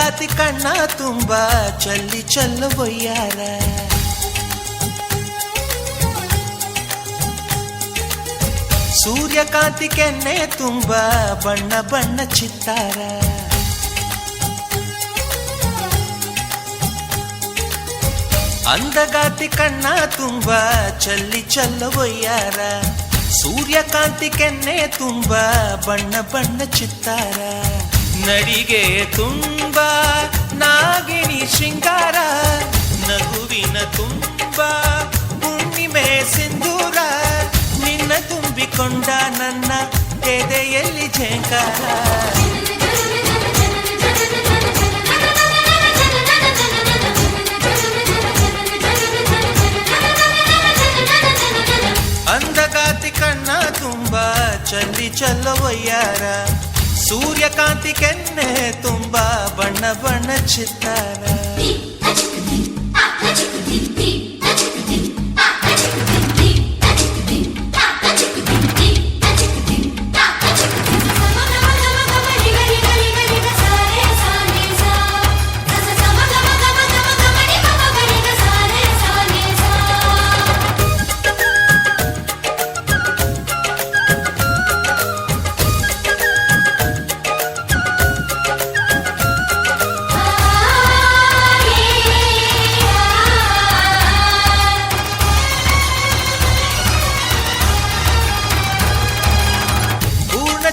ಅಂದಗಾತಿ ಕಣ್ಣ ತುಂಬ ಚಲ್ಲಿ ಚೆಲ್ಲುವಯ್ಯಾರ, ಸೂರ್ಯಕಾಂತಿ ಕೆನ್ನೆ ತುಂಬ ಬಣ್ಣ ಬಣ್ಣ ಚಿತ್ತಾರ, ಅಂದಗಾತಿ ಕಣ್ಣ ತುಂಬ ಚಲ್ಲಿ ಚೆಲ್ಲುವಯ್ಯಾರ, ಸೂರ್ಯಕಾಂತಿ ಕೆನ್ನೆ ತುಂಬ ಬಣ್ಣ ಬಣ್ಣ ಚಿತ್ತಾರ, ನಡಿಗೆ ತುಂಬ ನಾಗಿಣಿ ಶೃಂಗಾರ, ನಗುವಿನ ತುಂಬ ಹುಣ್ಣಿಮೆ ಸಿಂಧೂರ, ನಿನ್ನ ತುಂಬಿಕೊಂಡ ನನ್ನ ಎದೆಯಲ್ಲಿ ಝೇಂಕಾರ, ಅಂದಗಾತಿ ಕಣ್ಣ ತುಂಬ ಚಲ್ಲಿ ಚೆಲ್ಲುವಯ್ಯಾರ, ಸೂರ್ಯಕಾಂತಿ ಕೆನ್ನೆ ತುಂಬ ಬಣ್ಣ ಬಣ್ಣ ಚಿತ್ತಾರ.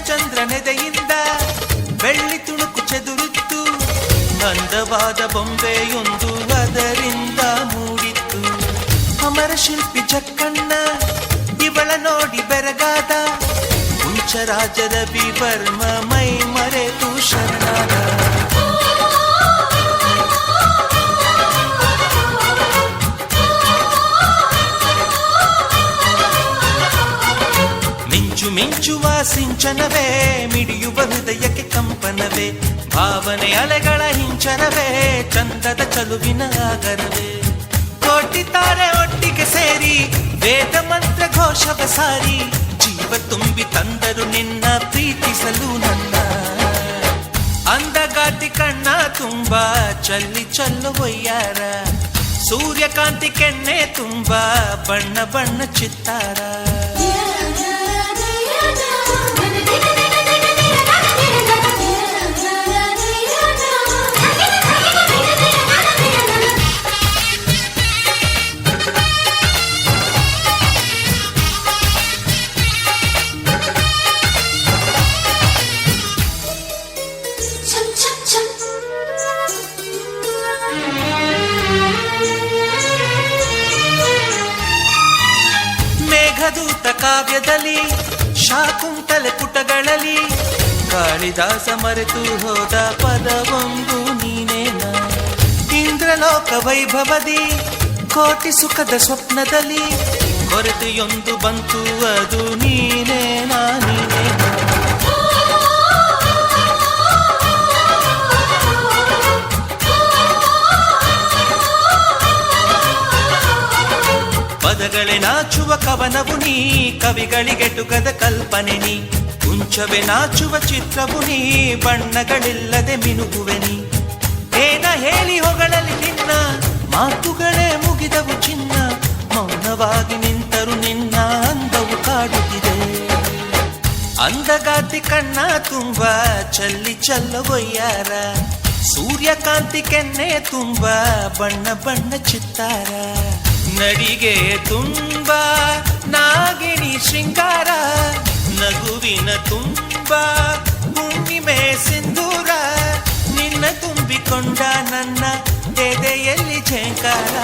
ಚಂದ್ರನೆದೆಯಿಂದ ಬೆಳ್ಳಿ ತುಣುಕು ಚೆದುರಿತ್ತು, ಅಂದವಾದ ಬೊಂಬೆಯೊಂದು ಅದರಿಂದ ಮೂಡಿತ್ತು, ಅಮರ ಶಿಲ್ಪಿ ಜಕ್ಕಣ್ಣ ಇವಳ ನೋಡಿ ಬೆರಗಾದ, ಹುಂಚರಾಜದ ಬಿಬರ್ಮ ಮೈ ಮರೆತು ಶರಣಾದ, ಮಿಂಚುವ ಸಿಂಚನವೇ ಮಿಡಿಯುವ ಹೃದಯಕ್ಕೆ ಕಂಪನವೇ, ಭಾವನೆ ಅಲೆಗಳ ಹಿಂಚನವೇ ಚಂದದ ಚಲುವಿನ ಆಗರವೇ, ಕೋಟಿ ತಾರೆ ಒಟ್ಟಿಗೆ ಸೇರಿ ವೇದ ಮಂತ್ರ ಘೋಷವ ಸಾರಿ, ಜೀವ ತುಂಬಿ ತಂದರು ನಿನ್ನ ಪ್ರೀತಿಸಲು ನನ್ನ, ಅಂದಗಾತಿ ಕಣ್ಣ ತುಂಬ ಚಲ್ಲಿ ಚೆಲ್ಲುವಯ್ಯಾರ, ಸೂರ್ಯಕಾಂತಿ ಕೆನ್ನೆ ತುಂಬ ಬಣ್ಣ ಬಣ್ಣ ಚಿತ್ತಾರ, ಮೇಘದೂತ ಕಾವ್ಯದಲ್ಲಿ ಶಾಕುಂತಲೆ ಪುಟಗಳಲ್ಲಿ ಕಾಳಿದಾಸ ಮರೆತು ಹೋದ ಪದವೊಂದು ನೀನೇನ, ಇಂದ್ರಲೋಕ ವೈಭವದಿ ಕೋಟಿ ಸುಖದ ಸ್ವಪ್ನದಲ್ಲಿ ಕೊರತೆಯೊಂದು ಬಂತು ಅದು ನೀನೇನಾ ನೀನೇನ, ಪದಗಳೇ ನಾಚುವ ಕವನವು ನೀ, ಕವಿಗಳಿಗೆಟುಕದ ಕಲ್ಪನೆ ನೀ, ಕುಂಚವೇ ನಾಚುವ ಚಿತ್ರವು ನೀ, ಬಣ್ಣಗಳಿಲ್ಲದೆ ಮಿನುಗುವೆ ನೀ, ಏನ ಹೇಳಿ ಹೊಗಳಲಿ ನಿನ್ನ ಮಾತುಗಳೇ ಮುಗಿದವು ಚಿನ್ನ, ಮೌನವಾಗಿ ನಿಂತರು ನಿನ್ನ ಅಂದವು ಕಾಡುತ್ತಿದೆ, ಅಂದಗಾತಿ ಕಣ್ಣ ತುಂಬ ಚಲ್ಲಿ ಚೆಲ್ಲುವಯ್ಯಾರ, ಸೂರ್ಯಕಾಂತಿ ಕೆನ್ನೆ ತುಂಬ ಬಣ್ಣ ಬಣ್ಣ ಚಿತ್ತಾರ, ನಡಿಗೆ ತುಂಬ ನಾಗಿಣಿ ಶೃಂಗಾರ, ನಗುವಿನ ತುಂಬ ಹುಣ್ಣಿಮೆ ಸಿಂಧೂರ, ನಿನ್ನ ತುಂಬಿಕೊಂಡ ನನ್ನ ಎದೆಯಲ್ಲಿ ಝೇಂಕಾರ.